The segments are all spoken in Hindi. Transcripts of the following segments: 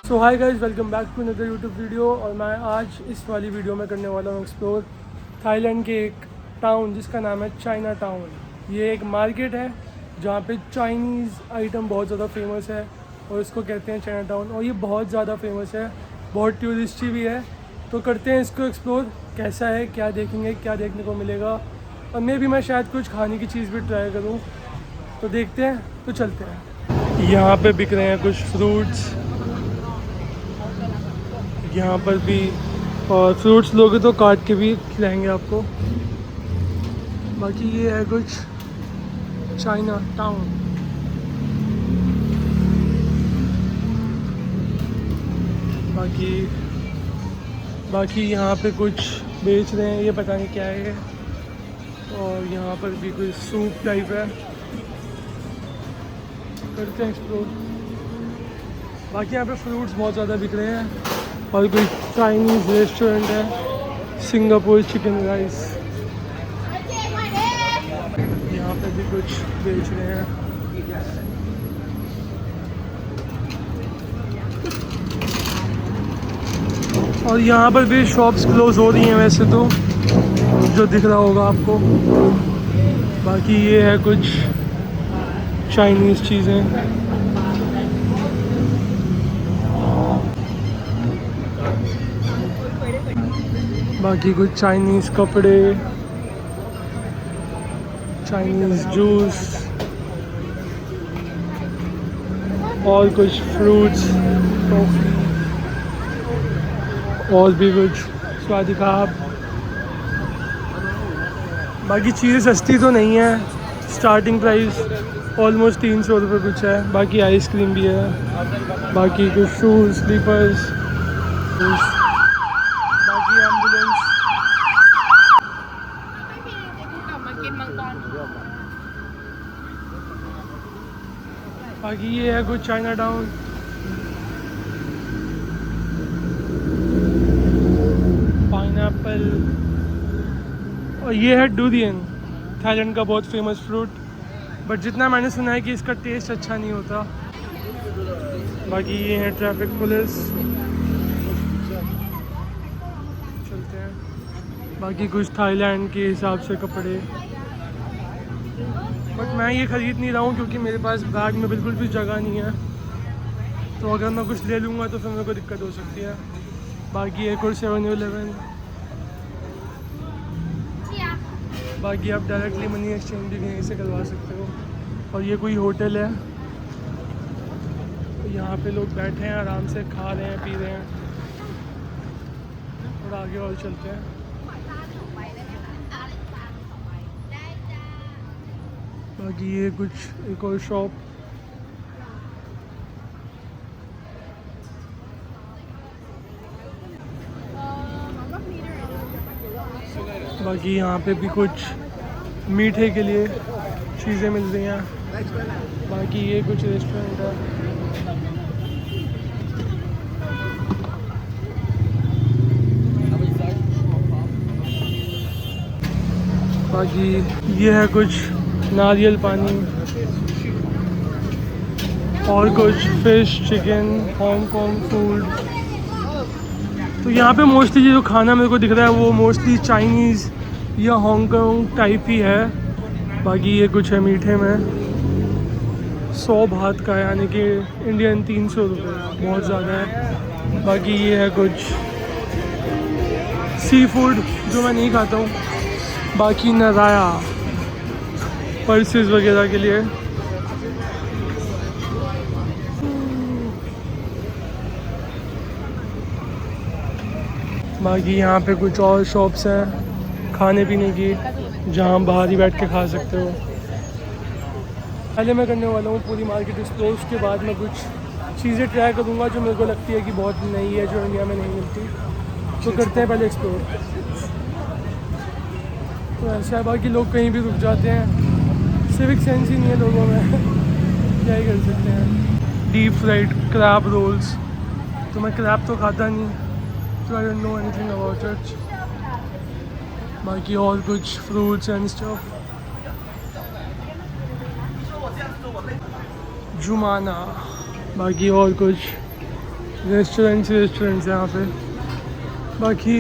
So hi guys, welcome back to another YouTube video. और मैं आज इस वाली वीडियो में करने वाला हूँ एक्सप्लोर थाईलैंड के एक टाउन जिसका नाम है चाइना टाउन। ये एक मार्केट है जहाँ पे चाइनीज़ आइटम बहुत ज़्यादा फेमस है और इसको कहते हैं चाइना टाउन। और ये बहुत ज़्यादा फेमस है, बहुत टूरिस्टी भी है। तो करते हैं इसको एक्सप्लोर, कैसा है, क्या देखेंगे, क्या देखने को मिलेगा। और मैं शायद कुछ खाने की चीज़ भी ट्राई करूँ। तो देखते हैं, तो चलते हैं। यहाँ पे बिक रहे हैं कुछ फ्रूट्स, यहाँ पर भी। और फ्रूट्स लोगे तो काट के भी खिलाएंगे आपको। बाकी ये है कुछ चाइना टाउन। बाकी यहाँ पे कुछ बेच रहे हैं, ये पता नहीं क्या है। और यहाँ पर भी कोई सूप टाइप है, करते हैं एक्सप्लोर। बाकी यहाँ पे फ्रूट्स बहुत ज़्यादा बिक रहे हैं। और कोई चाइनीज़ रेस्टोरेंट है, सिंगापुर चिकन राइस। यहाँ पे भी कुछ बेच रहे हैं। और यहाँ पर भी शॉप्स क्लोज हो रही हैं वैसे तो, जो दिख रहा होगा आपको। बाकी ये है कुछ चाइनीज़ चीज़ें। बाकी कुछ चाइनीज़ कपड़े, चाइनीज़ जूस और कुछ फ्रूट्स, कॉफ़ी और भी कुछ स्वाद का। बाकी चीज़ें सस्ती तो नहीं है, स्टार्टिंग प्राइस ऑलमोस्ट 300 रुपये कुछ है। बाकी आइसक्रीम भी है, बाकी कुछ शूज़, स्लीपर्स, बाकी एम्बुलेंस। बाकी ये है कुछ चाइना टाउन। पाइनएप्पल। और ये है डूरियन, थाईलैंड का बहुत फेमस फ्रूट। बट जितना मैंने सुना है कि इसका टेस्ट अच्छा नहीं होता। बाकी ये है ट्रैफिक पुलिस, चलते हैं। बाकी कुछ थाईलैंड के हिसाब से कपड़े। बट मैं ये ख़रीद नहीं रहा हूँ क्योंकि मेरे पास बैग में बिल्कुल भी जगह नहीं है। तो अगर मैं कुछ ले लूँगा तो फिर मेरे को दिक्कत हो सकती है। बाकी एक और 7-Eleven। बाकी आप डायरेक्टली मनी एक्सचेंज भी यहीं से करवा सकते हो। और ये कोई होटल है, तो यहाँ पे लोग बैठे हैं, आराम से खा रहे हैं, पी रहे हैं। और आगे और चलते हैं। बाकी ये कुछ एक और शॉप। बाकी यहाँ पे भी कुछ मीठे के लिए चीज़ें मिल रही हैं। बाकी ये कुछ रेस्टोरेंट है। बाकी ये है कुछ नारियल पानी और कुछ फिश, चिकन, हांगकांग फूड। तो यहाँ पे मोस्टली जो खाना मेरे को दिख रहा है वो मोस्टली चाइनीज़ या हांगकांग टाइप ही है। बाकी ये कुछ है मीठे में, 100 बात का, यानी कि इंडियन 300 रुपये, बहुत ज़्यादा है। बाकी ये है कुछ सी फूड जो मैं नहीं खाता हूँ। बाकी नराया, पर्सेस वगैरह के लिए। बाकी यहाँ पे कुछ और शॉप्स हैं खाने पीने की, जहाँ बाहर ही बैठ के खा सकते हो। पहले मैं करने वाला हूँ पूरी मार्केट एक्सप्लोर, उसके बाद मैं कुछ चीज़ें ट्राई करूँगा जो मेरे को लगती है कि बहुत नई है, जो इंडिया में नहीं मिलती। तो करते हैं पहले एक्सप्लोर। तो ऐसा है, बाकी लोग कहीं भी रुक जाते हैं, सिविक सेंस ही नहीं है लोगों में। क्या ही कर सकते हैं। डीप फ्राइड क्रैब रोल्स, तो मैं क्रैब तो खाता नहीं, तो I don't know anything about it. बाकी और कुछ फ्रूट्स एंड स्टफ। जुमाना, बाकी और कुछ रेस्टोरेंट्स यहाँ पे। बाकी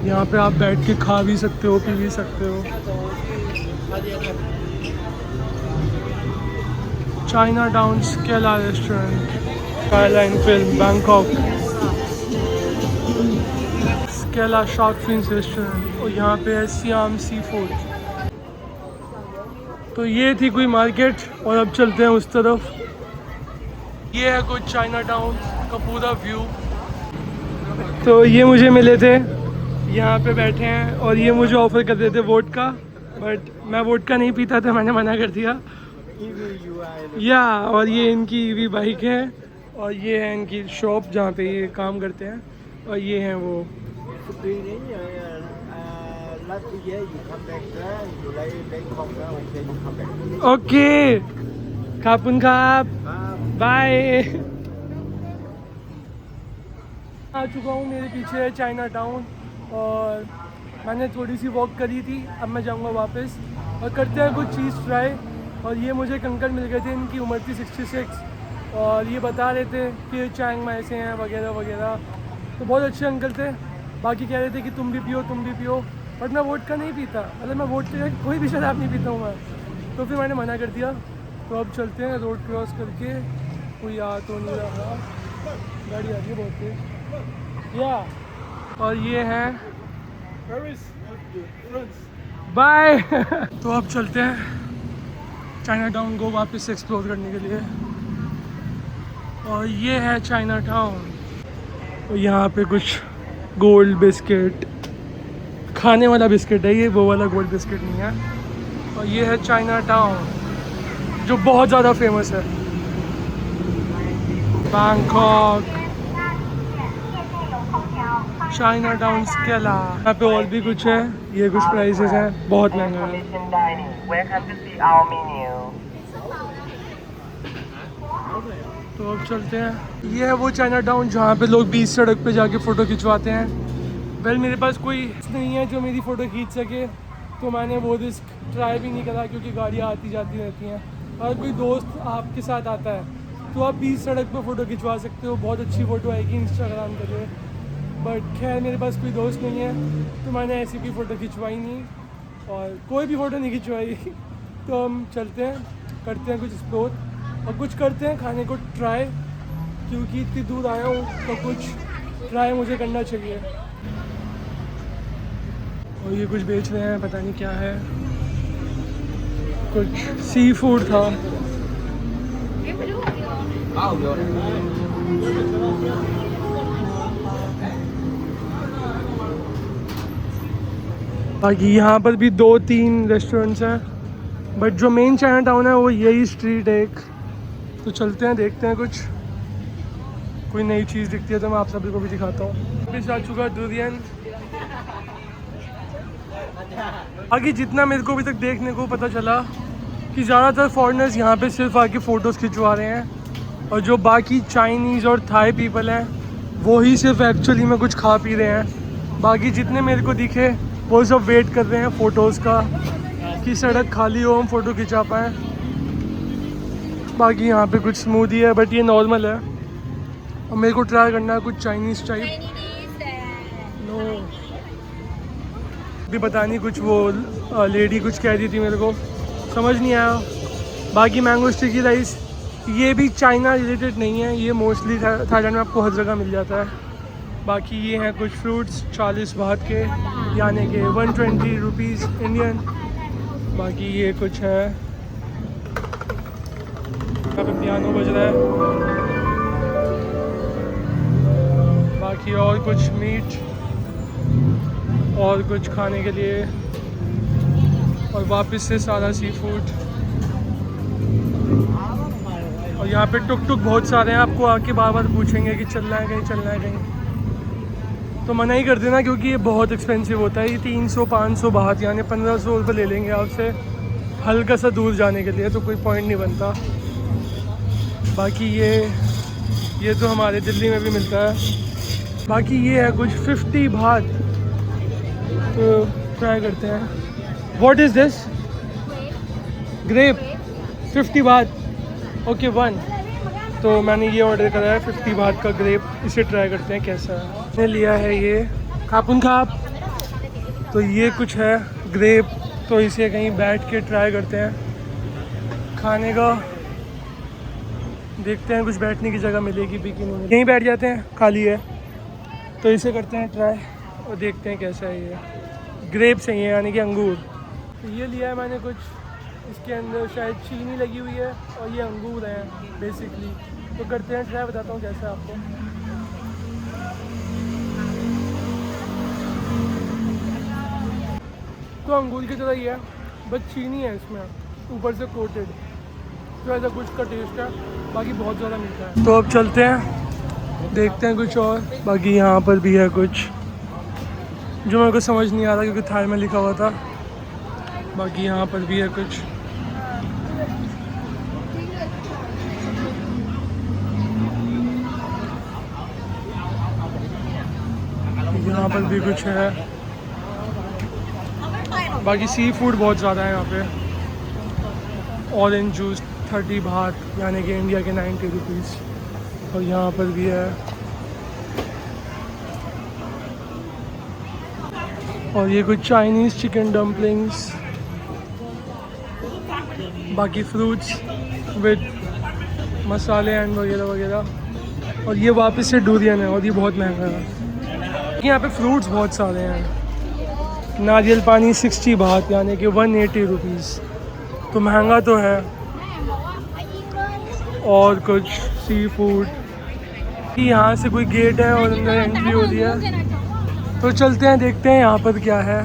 यहाँ पे आप बैठ के खा भी सकते हो, पी भी सकते हो। China town Scala restaurant, skyline film Bangkok, Scala shark fins restaurant, और यहाँ पे है सियाम सी फूड। तो ये थी कोई मार्केट, और अब चलते हैं उस तरफ। ये है कुछ चाइना टाउन का पूरा व्यू। तो ये मुझे मिले थे, यहाँ पे बैठे हैं, और ये मुझे ऑफ़र कर रहे थे वोट का, बट मैं वोट का नहीं पीता था, मैंने मना कर दिया। या और ये इनकी ईवी बाइक है, और ये है इनकी शॉप जहाँ पे ये काम करते हैं, और ये हैं वो। ओके, खापुन खाप, बाय। आ चुका हूँ, मेरे पीछे है चाइना टाउन, और मैंने थोड़ी सी वॉक करी थी। अब मैं जाऊँगा वापस और करते हैं कुछ चीज़ ट्राई। और ये मुझे एक अंकल मिल गए थे, इनकी उम्र थी 66, और ये बता रहे थे कि चांग माई से हैं वगैरह वगैरह। तो बहुत अच्छे अंकल थे। बाकी कह रहे थे कि तुम भी पियो, तुम भी पियो, बट मैं वोडका नहीं पीता। मतलब मैं वोडका कोई भी शराब नहीं पीता हूँ मैं, तो फिर मैंने मना कर दिया। तो अब चलते हैं रोड क्रॉस करके। कोई आ तो नहीं रहा, गाड़ी आ रही है बहुत तेज। या और ये है बाय। तो अब चलते हैं चाइना टाउन को वापस एक्सप्लोर करने के लिए। और ये है चाइना टाउन। तो यहाँ पे कुछ गोल्ड बिस्किट, खाने वाला बिस्किट है ये, वो वाला गोल्ड बिस्किट नहीं है। और ये है चाइना टाउन जो बहुत ज़्यादा फेमस है, बैंकॉक चाइना टाउन स्केला। यहाँ पे और भी कुछ है, ये कुछ प्राइसेस हैं, बहुत महंगा है। तो अब चलते हैं। ये है वो चाइना टाउन जहाँ पे लोग बीच सड़क पे जाके फ़ोटो खिंचवाते हैं। वेल मेरे पास कोई नहीं है जो मेरी फ़ोटो खींच सके, तो मैंने वो रिस्क ट्राई भी नहीं करा, क्योंकि गाड़ियाँ आती जाती रहती हैं। अगर कोई दोस्त आपके साथ आता है तो आप बीच सड़क पे फ़ोटो खिंचवा सकते हो, बहुत अच्छी फ़ोटो आएगी इंस्टाग्राम के लिए। बट खैर मेरे पास कोई दोस्त नहीं है, तो मैंने ऐसी कोई फ़ोटो खिंचवाई नहीं, और कोई भी फ़ोटो नहीं खिंचवाई। तो हम चलते हैं, करते हैं कुछ एक्सप्लोर, और कुछ करते हैं खाने को ट्राई, क्योंकि इतनी दूर आया हूँ तो कुछ ट्राई मुझे करना चाहिए। और ये कुछ बेच रहे हैं, पता नहीं क्या है, कुछ सी फूड था। बाकी यहाँ पर भी 2-3 रेस्टोरेंट्स हैं, बट जो मेन चाइना टाउन है वो यही स्ट्रीट है एक। तो चलते हैं, देखते हैं कुछ कोई नई चीज़ दिखती है तो मैं आप सभी को भी दिखाता हूँ। वापस आ चुका दुरियन। बाकी जितना मेरे को अभी तक देखने को पता चला कि ज़्यादातर फॉरेनर्स यहाँ पे सिर्फ आके फ़ोटोज़ खिंचवा रहे हैं, और जो बाकी चाइनीज़ और थाई पीपल हैं वो ही सिर्फ एक्चुअली में कुछ खा पी रहे हैं। बाकी जितने मेरे को दिखे वो सब वेट कर रहे हैं फ़ोटोज़ का, कि सड़क खाली हो हम फ़ोटो खिंचा पाएँ। बाकी यहाँ पे कुछ स्मूदी है, बट ये नॉर्मल है, और मेरे को ट्राई करना है कुछ चाइनीज़ टाइप। नो भी पता नहीं, कुछ वो लेडी कुछ कह रही थी, मेरे को समझ नहीं आया। बाकी मैंगो स्टिकी राइस, ये भी चाइना रिलेटेड नहीं है, ये मोस्टली थाईलैंड में आपको हर जगह मिल जाता है। बाकी ये हैं कुछ फ्रूट्स 40 बात के, यानी कि 120 रुपीज़ इंडियन। बाकी ये कुछ है, यहाँ पे पियानो बज रहा है। बाकी और कुछ मीट और कुछ खाने के लिए, और वापस से सारा सी फूड। और यहाँ पे टुक टुक बहुत सारे हैं, आपको आके बार बार पूछेंगे कि चलना है कहीं, चलना है कहीं, तो मना ही कर देना, क्योंकि ये बहुत एक्सपेंसिव होता है। ये 300-500 बात, यानी 1500 रुपये ले लेंगे आपसे हल्का सा दूर जाने के लिए, तो कोई पॉइंट नहीं बनता। बाकी ये तो हमारे दिल्ली में भी मिलता है। बाकी ये है कुछ 50 बात, तो ट्राई करते हैं। What is this? ग्रेप 50 बात, ओके 1। तो मैंने ये ऑर्डर करा है 50 बात का ग्रेप, इसे ट्राई करते हैं कैसा है। मैंने लिया है ये खापुन खाप, तो ये कुछ है ग्रेप, तो इसे कहीं बैठ के ट्राई करते हैं खाने का। देखते हैं कुछ बैठने की जगह मिलेगी भी कि नहीं। यहीं बैठ जाते हैं, खाली है, तो इसे करते हैं ट्राई और देखते हैं कैसा है। ये ग्रेप्स हैं ये, यानी कि अंगूर। तो ये लिया है मैंने कुछ, इसके अंदर शायद चीनी लगी हुई है और ये अंगूर हैं बेसिकली। तो करते हैं ट्राई, बताता हूँ कैसा है आपको। तो अंगूर की तरह ही है, बस चीनी है इसमें ऊपर से कोटेड, तो ऐसा कुछ का टेस्ट है, बाकी बहुत ज़्यादा मीठा है। तो अब चलते हैं, देखते हैं कुछ और। बाकी यहाँ पर भी है कुछ जो मेरे को समझ नहीं आ रहा क्योंकि थाई में लिखा हुआ था। बाकी यहाँ पर भी है कुछ। यहाँ पर भी कुछ है। बाकी सी फूड बहुत ज़्यादा है यहाँ पे। ऑरेंज जूस 30 बात, यानी कि इंडिया के 90 रुपीज़। और यहाँ पर भी है। और ये कुछ चाइनीज़ चिकन डम्पलिंग्स। बाकी फ्रूट्स विद मसाले एंड वगैरह वगैरह। और ये वापस से डूरियन है और ये बहुत महंगा है। यहाँ पे फ्रूट्स बहुत सारे हैं। नारियल पानी 60 बात, यानी कि 180 रुपीज़, तो महंगा तो है। और कुछ सी फूड। यहाँ से कोई गेट है और अंदर एंट्री हो रही है, तो चलते हैं देखते हैं यहाँ पर क्या है।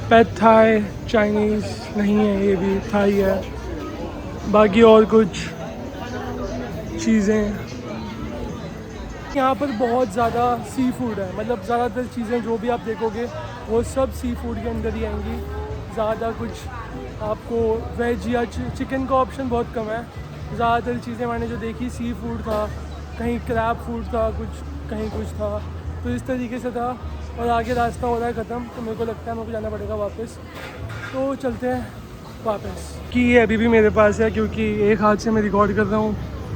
पैड थाई, चाइनीज़ नहीं है, ये भी थाई है। बाकी और कुछ चीज़ें। यहाँ पर बहुत ज़्यादा सी फूड है, मतलब ज़्यादातर चीज़ें जो भी आप देखोगे वो सब सी फूड के अंदर ही आएंगी। ज़्यादा कुछ आपको वेज या चिकन का ऑप्शन बहुत कम है। ज़्यादातर चीज़ें मैंने जो देखी सी फूड था, कहीं क्रैब फूड था, कुछ कहीं कुछ था, तो इस तरीके से था। और आगे रास्ता हो रहा है ख़त्म, तो मेरे को लगता है मेरे को जाना पड़ेगा वापस। तो चलते हैं वापस। कि ये अभी भी मेरे पास है क्योंकि एक हाथ से मैं रिकॉर्ड कर रहा हूँ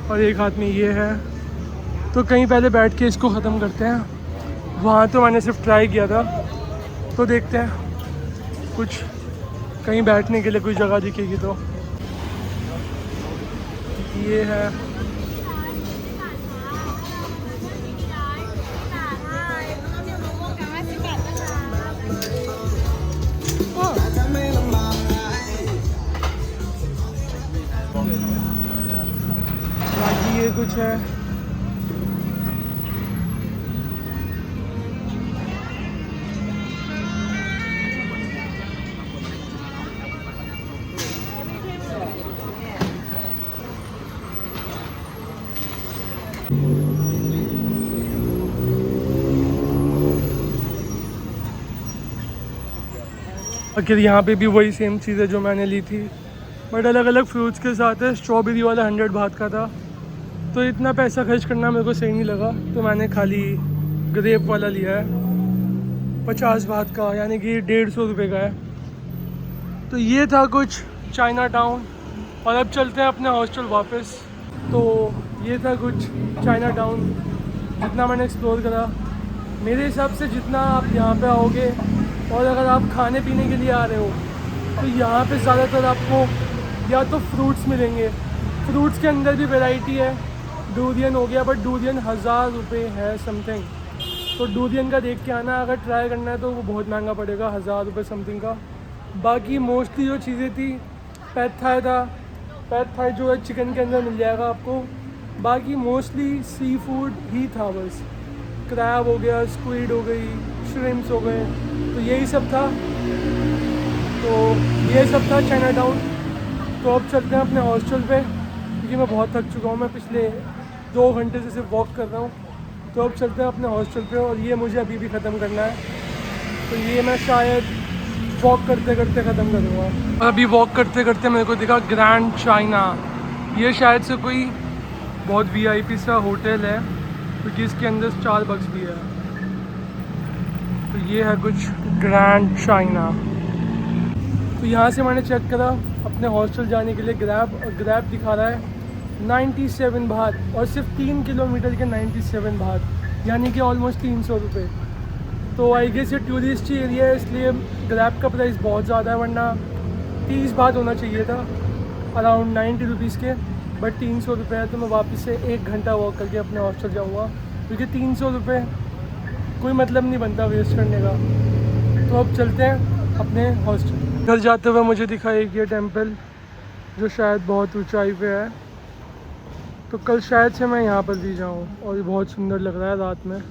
और एक हाथ में ये है, तो कहीं पहले बैठ के इसको ख़त्म करते हैं। वहाँ तो मैंने सिर्फ ट्राई किया था, तो देखते हैं कुछ कहीं बैठने के लिए कोई जगह दिखेगी तो। ये है। बाकी ये कुछ है। आखिर यहाँ पे भी वही सेम चीज़ है जो मैंने ली थी, बट अलग अलग फ्रूट्स के साथ है। स्ट्रॉबेरी वाला 100 बात का था, तो इतना पैसा खर्च करना मेरे को सही नहीं लगा, तो मैंने खाली ग्रेप वाला लिया है 50 बात का, यानी कि 150 रुपये का है। तो ये था कुछ चाइना टाउन, और अब चलते हैं अपने हॉस्टल वापस। तो ये था कुछ चाइना टाउन, जितना मैंने एक्सप्लोर करा। मेरे हिसाब से जितना आप यहाँ पे आओगे और अगर आप खाने पीने के लिए आ रहे हो, तो यहाँ पे ज़्यादातर आपको या तो फ्रूट्स मिलेंगे। फ्रूट्स के अंदर भी वैरायटी है। डूरियन हो गया, बट डूरियन 1000 रुपये है समथिंग, तो डूरियन का देख के आना। अगर ट्राई करना है तो वो बहुत महंगा पड़ेगा, 1000 रुपये समथिंग का। बाकी मोस्टली जो चीज़ें थी, पैड थाई था, पैड थाई जो है चिकन के अंदर मिल जाएगा आपको। बाकी मोस्टली सी फूड ही था बस। क्रैब हो गया, स्क्विड हो गई, श्रिम्प्स हो गए, तो यही सब था। तो ये सब था चाइना टाउन। तो अब चलते हैं अपने हॉस्टल पे, क्योंकि मैं बहुत थक चुका हूँ। मैं पिछले 2 घंटे से सिर्फ वॉक कर रहा हूँ। तो अब चलते हैं अपने हॉस्टल पे, और ये मुझे अभी भी ख़त्म करना है। तो ये मैं शायद वॉक करते करते ख़त्म करूँगा। अभी वॉक करते करते मेरे को दिखा ग्रैंड चाइना। ये शायद से कोई बहुत VIP सा होटल है, क्योंकि इसके अंदर स्टारबक्स भी है। तो ये है कुछ ग्रैंड चाइना। तो यहाँ से मैंने चेक करा अपने हॉस्टल जाने के लिए ग्रैब, और ग्रैब दिखा रहा है 97 बात, और सिर्फ 3 किलोमीटर के 97 बात, यानी कि ऑलमोस्ट 300 रुपये। तो आई गेस ये टूरिस्ट एरिया है, इसलिए ग्रैब का प्राइस बहुत ज़्यादा है, वरना 30 बात होना चाहिए था, अराउंड 90 रुपीज़ के। बट 300 रुपये है, तो मैं वापस से 1 घंटा वॉक करके अपने हॉस्टल जाऊँगा, क्योंकि 300 रुपये कोई मतलब नहीं बनता वेस्ट करने का। तो अब चलते हैं अपने हॉस्टल। घर जाते हुए मुझे दिखा एक ये टेम्पल, जो शायद बहुत ऊंचाई पे है, तो कल शायद से मैं यहाँ पर भी जाऊँ, और ये बहुत सुंदर लग रहा है रात में।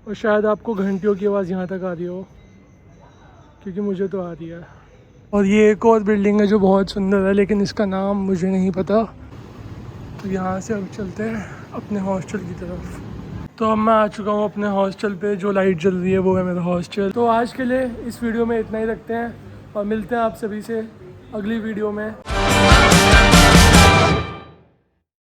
और शायद आपको घंटियों की आवाज़ यहाँ तक आ रही हो, क्योंकि मुझे तो आ रही है। और ये एक और बिल्डिंग है जो बहुत सुंदर है, लेकिन इसका नाम मुझे नहीं पता। तो यहाँ से अब चलते हैं अपने हॉस्टल की तरफ। तो अब मैं आ चुका हूँ अपने हॉस्टल पे, जो लाइट जल रही है वो है मेरा हॉस्टल। तो आज के लिए इस वीडियो में इतना ही रखते हैं, और मिलते हैं आप सभी से अगली वीडियो में।